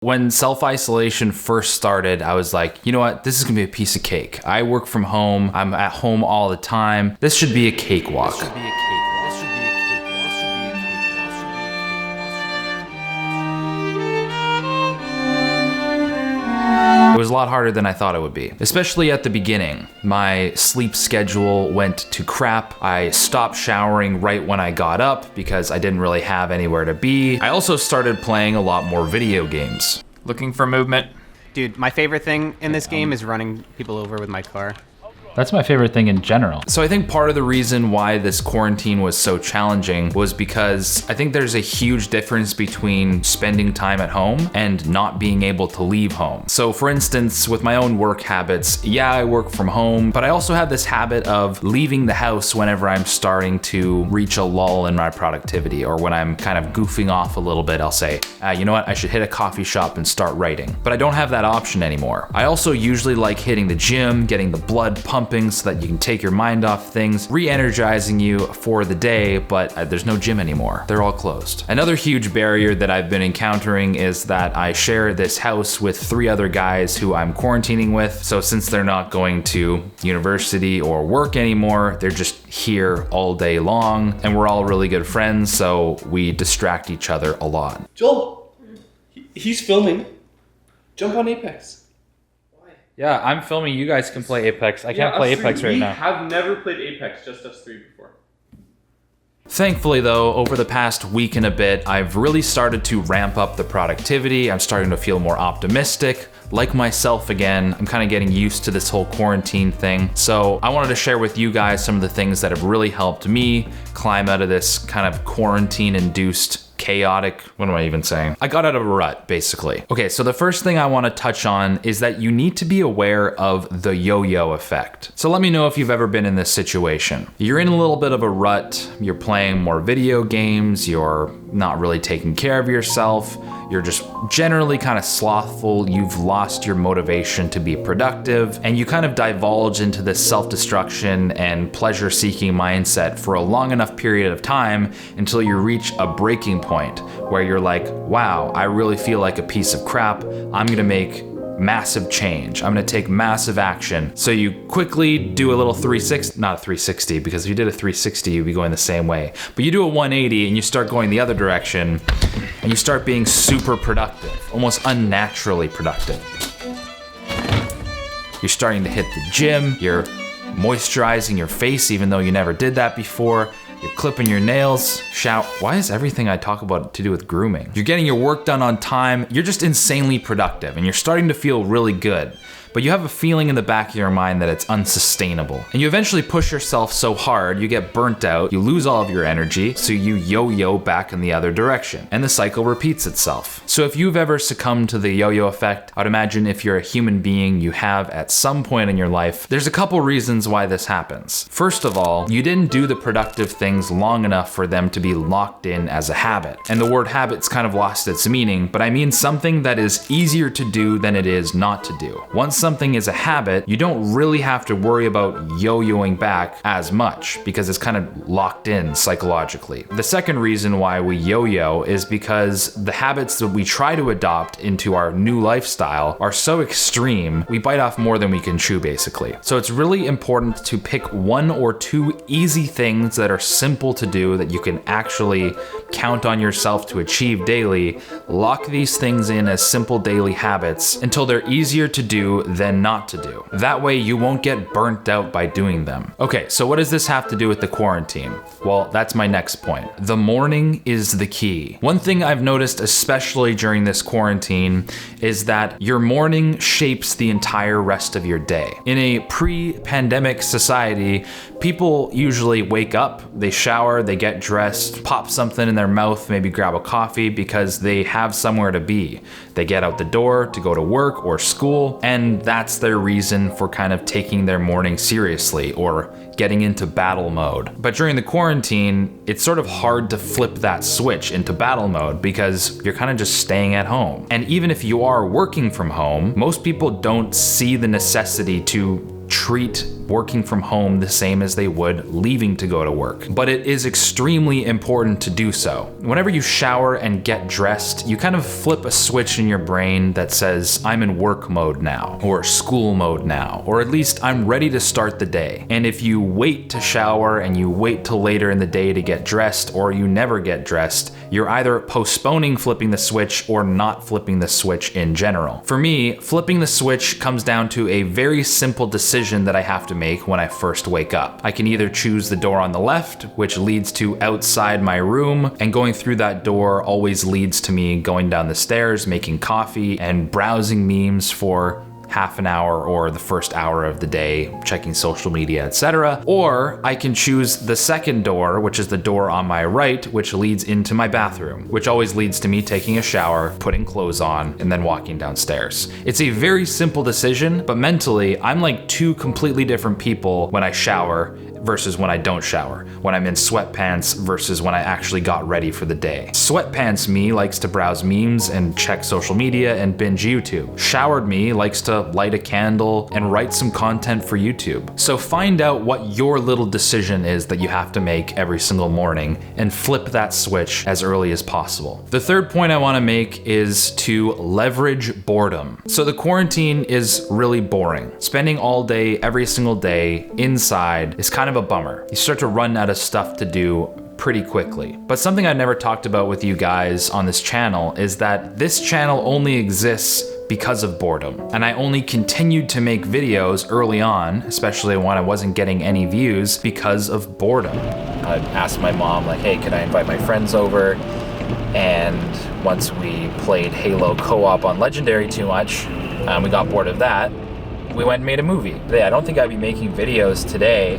When self-isolation first started, I was like, you know what? This is gonna be a piece of cake. I work from home. I'm at home all the time. This should be a cakewalk. It was a lot harder than I thought it would be, especially at the beginning. My sleep schedule went to crap. I stopped showering right when I got up because I didn't really have anywhere to be. I also started playing a lot more video games. Looking for movement. Dude, my favorite thing in this game is running people over with my car. That's my favorite thing in general. So I think part of the reason why this quarantine was so challenging was because I think there's a huge difference between spending time at home and not being able to leave home. So for instance, with my own work habits, yeah, I work from home, but I also have this habit of leaving the house whenever I'm starting to reach a lull in my productivity, or when I'm kind of goofing off a little bit, I'll say, you know what, I should hit a coffee shop and start writing. But I don't have that option anymore. I also usually like hitting the gym, getting the blood pumping so that you can take your mind off things, re-energizing you for the day, but there's no gym anymore. They're all closed. Another huge barrier that I've been encountering is that I share this house with 3 other guys who I'm quarantining with. So since they're not going to university or work anymore, they're just here all day long, and we're all really good friends, so we distract each other a lot. Joel, he's filming. Jump on Apex. Yeah, I'm filming. You guys can play Apex. I can't play Apex right now. We have never played Apex, just us 3 before. Thankfully though, over the past week and a bit, I've really started to ramp up the productivity. I'm starting to feel more optimistic, like myself again. I'm kind of getting used to this whole quarantine thing. So I wanted to share with you guys some of the things that have really helped me climb out of this kind of quarantine-induced chaotic, what am I even saying? I got out of a rut, basically. Okay, so the first thing I want to touch on is that you need to be aware of the yo-yo effect. So let me know if you've ever been in this situation. You're in a little bit of a rut, you're playing more video games, you're not really taking care of yourself, you're just generally kind of slothful, you've lost your motivation to be productive, and you kind of divulge into this self-destruction and pleasure-seeking mindset for a long enough period of time until you reach a breaking point where you're like, wow, I really feel like a piece of crap. I'm gonna make massive change. I'm gonna take massive action. So you quickly do a little 360, not a 360, because if you did a 360, you'd be going the same way. But you do a 180 and you start going the other direction and you start being super productive, almost unnaturally productive. You're starting to hit the gym, you're moisturizing your face even though you never did that before. You're clipping your nails, Why is everything I talk about to do with grooming? You're getting your work done on time, you're just insanely productive and you're starting to feel really good. But you have a feeling in the back of your mind that it's unsustainable. And you eventually push yourself so hard, you get burnt out, you lose all of your energy, so you yo-yo back in the other direction. And the cycle repeats itself. So if you've ever succumbed to the yo-yo effect, I'd imagine if you're a human being, you have at some point in your life. There's a couple reasons why this happens. First of all, you didn't do the productive things long enough for them to be locked in as a habit. And the word habit's kind of lost its meaning, but I mean something that is easier to do than it is not to do. Once something is a habit, you don't really have to worry about yo-yoing back as much because it's kind of locked in psychologically. The second reason why we yo-yo is because the habits that we try to adopt into our new lifestyle are so extreme, we bite off more than we can chew basically. So it's really important to pick 1 or 2 easy things that are simple to do that you can actually count on yourself to achieve daily. Lock these things in as simple daily habits until they're easier to do than not to do. That way you won't get burnt out by doing them. Okay, so what does this have to do with the quarantine? Well, that's my next point. The morning is the key. One thing I've noticed, especially during this quarantine, is that your morning shapes the entire rest of your day. In a pre-pandemic society, people usually wake up, they shower, they get dressed, pop something in their mouth, maybe grab a coffee because they have somewhere to be. They get out the door to go to work or school, and that's their reason for kind of taking their morning seriously or getting into battle mode. But during the quarantine, it's sort of hard to flip that switch into battle mode because you're kind of just staying at home. And even if you are working from home, most people don't see the necessity to treat working from home the same as they would leaving to go to work. But it is extremely important to do so. Whenever you shower and get dressed, you kind of flip a switch in your brain that says, I'm in work mode now, or school mode now, or at least I'm ready to start the day. And if you wait to shower and you wait till later in the day to get dressed, or you never get dressed, you're either postponing flipping the switch or not flipping the switch in general. For me, flipping the switch comes down to a very simple decision that I have to make when I first wake up. I can either choose the door on the left, which leads to outside my room, and going through that door always leads to me going down the stairs, making coffee, and browsing memes for half an hour or the first hour of the day, checking social media, etc. Or I can choose the second door, which is the door on my right, which leads into my bathroom, which always leads to me taking a shower, putting clothes on, and then walking downstairs. It's a very simple decision, but mentally, I'm like two completely different people when I shower versus when I don't shower, when I'm in sweatpants versus when I actually got ready for the day. Sweatpants me likes to browse memes and check social media and binge YouTube. Showered me likes to light a candle and write some content for YouTube. So find out what your little decision is that you have to make every single morning and flip that switch as early as possible. The third point I want to make is to leverage boredom. So the quarantine is really boring. Spending all day, every single day inside is kind of a bummer. You start to run out of stuff to do pretty quickly. But something I never talked about with you guys on this channel is that this channel only exists because of boredom. And I only continued to make videos early on, especially when I wasn't getting any views, because of boredom. I'd ask my mom, like, hey, can I invite my friends over? And once we played Halo co-op on Legendary too much, we got bored of that, we went and made a movie. I don't think I'd be making videos today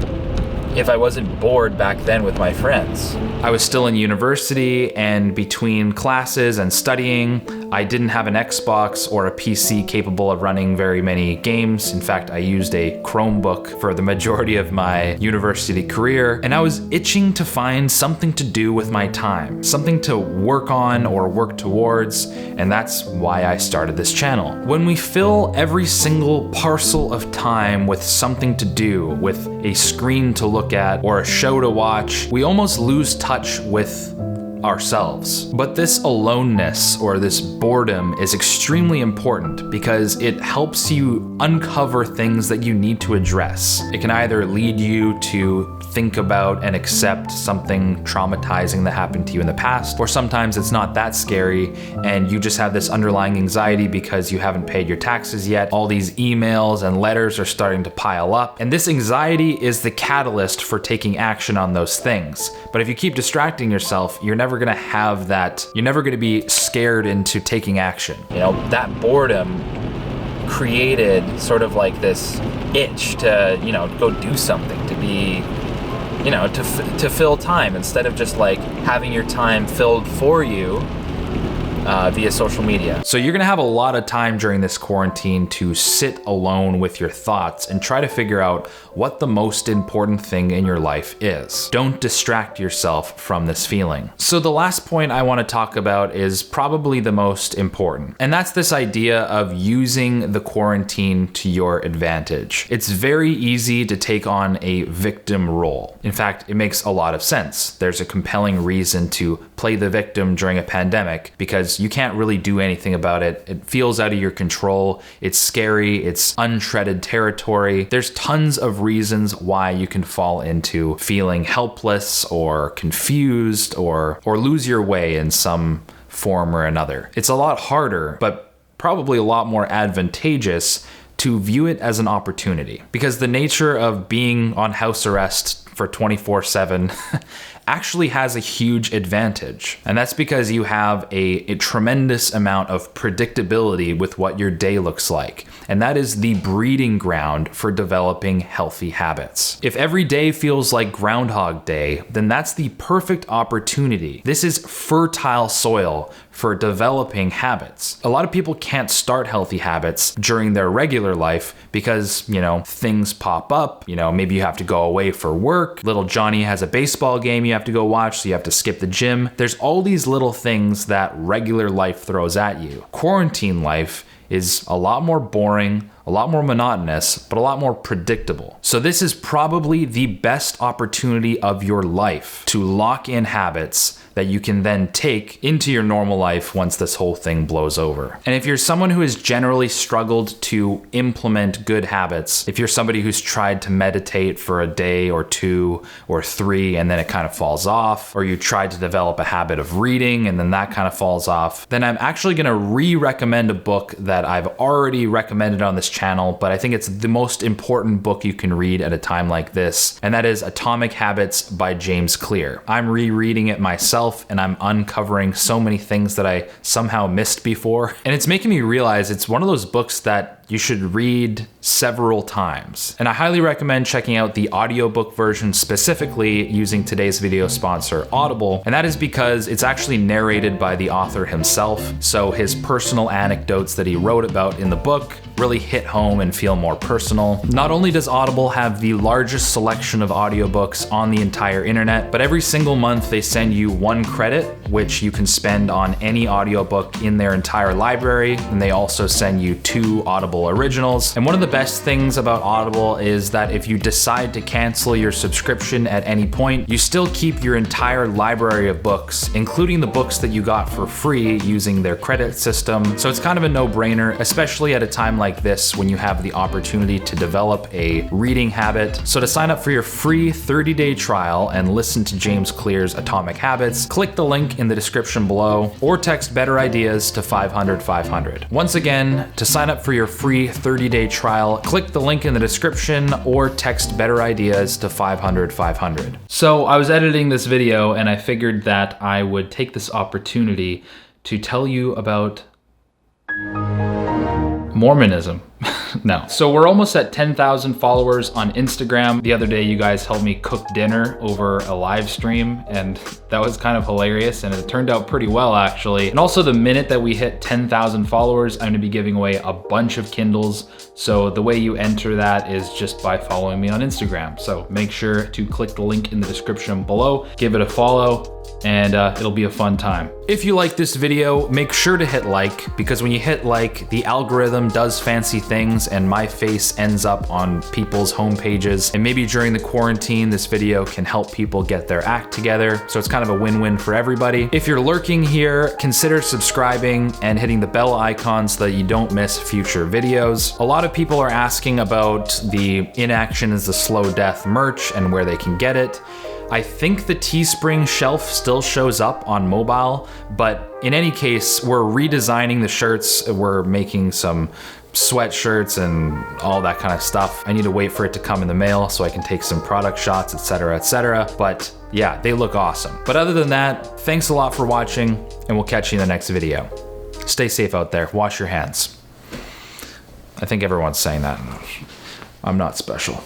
if I wasn't bored back then with my friends. I was still in university, and between classes and studying, I didn't have an Xbox or a PC capable of running very many games. In fact, I used a Chromebook for the majority of my university career, and I was itching to find something to do with my time, something to work on or work towards, and that's why I started this channel. When we fill every single parcel of time with something to do, with a screen to look at or a show to watch, we almost lose touch with ourselves. But this aloneness or this boredom is extremely important because it helps you uncover things that you need to address. It can either lead you to think about and accept something traumatizing that happened to you in the past, or sometimes it's not that scary and you just have this underlying anxiety because you haven't paid your taxes yet. All these emails and letters are starting to pile up, and this anxiety is the catalyst for taking action on those things. But if you keep distracting yourself, you're never gonna have that, you're never gonna be scared into taking action. You know, that boredom created sort of like this itch to, you know, go do something, to be, you know, to fill time instead of just like having your time filled for you via social media. So you're gonna have a lot of time during this quarantine to sit alone with your thoughts and try to figure out what the most important thing in your life is. Don't distract yourself from this feeling. So the last point I want to talk about is probably the most important, and that's this idea of using the quarantine to your advantage. It's very easy to take on a victim role. In fact, it makes a lot of sense. There's a compelling reason to play the victim during a pandemic because you can't really do anything about it. It feels out of your control. It's scary. It's untreaded territory. There's tons of reasons why you can fall into feeling helpless or confused or lose your way in some form or another. It's a lot harder, but probably a lot more advantageous to view it as an opportunity, because the nature of being on house arrest for 24/7 actually has a huge advantage. And that's because you have a tremendous amount of predictability with what your day looks like. And that is the breeding ground for developing healthy habits. If every day feels like Groundhog Day, then that's the perfect opportunity. This is fertile soil for developing habits. A lot of people can't start healthy habits during their regular life because, you know, things pop up. You know, maybe you have to go away for work. Little Johnny has a baseball game you have to go watch, so you have to skip the gym. There's all these little things that regular life throws at you. Quarantine life is a lot more boring, a lot more monotonous, but a lot more predictable. So this is probably the best opportunity of your life to lock in habits that you can then take into your normal life once this whole thing blows over. And if you're someone who has generally struggled to implement good habits, if you're somebody who's tried to meditate for a day or 2 or 3 and then it kind of falls off, or you tried to develop a habit of reading and then that kind of falls off, then I'm actually gonna re-recommend a book that I've already recommended on this channel, but I think it's the most important book you can read at a time like this, and that is Atomic Habits by James Clear. I'm rereading it myself and I'm uncovering so many things that I somehow missed before. And it's making me realize it's one of those books that you should read several times. And I highly recommend checking out the audiobook version, specifically using today's video sponsor, Audible. And that is because it's actually narrated by the author himself. So his personal anecdotes that he wrote about in the book really hit home and feel more personal. Not only does Audible have the largest selection of audiobooks on the entire internet, but every single month they send you 1 credit, which you can spend on any audiobook in their entire library. And they also send you 2 Audible originals. And one of the best things about Audible is that if you decide to cancel your subscription at any point, you still keep your entire library of books, including the books that you got for free using their credit system. So it's kind of a no-brainer, especially at a time like this when you have the opportunity to develop a reading habit. So to sign up for your free 30-day trial and listen to James Clear's Atomic Habits, click the link in the description below or text Better Ideas to 500-500. Once again, to sign up for your free 30-day trial, click the link in the description or text Better Ideas to 500-500. So I was editing this video and I figured that I would take this opportunity to tell you about Mormonism. No. So we're almost at 10,000 followers on Instagram. The other day you guys helped me cook dinner over a live stream and that was kind of hilarious and it turned out pretty well actually. And also the minute that we hit 10,000 followers, I'm gonna be giving away a bunch of Kindles. So the way you enter that is just by following me on Instagram. So make sure to click the link in the description below, give it a follow, and it'll be a fun time. If you like this video, make sure to hit like, because when you hit like, the algorithm does fancy things and my face ends up on people's homepages. And maybe during the quarantine, this video can help people get their act together. So it's kind of a win-win for everybody. If you're lurking here, consider subscribing and hitting the bell icon so that you don't miss future videos. A lot of people are asking about the Inaction is the Slow Death merch and where they can get it. I think the Teespring shelf still shows up on mobile, but in any case, we're redesigning the shirts. We're making some sweatshirts and all that kind of stuff. I need to wait for it to come in the mail so I can take some product shots, etc., etc. But yeah, they look awesome. But other than that, thanks a lot for watching and we'll catch you in the next video. Stay safe out there. Wash your hands. I think everyone's saying that. I'm not special.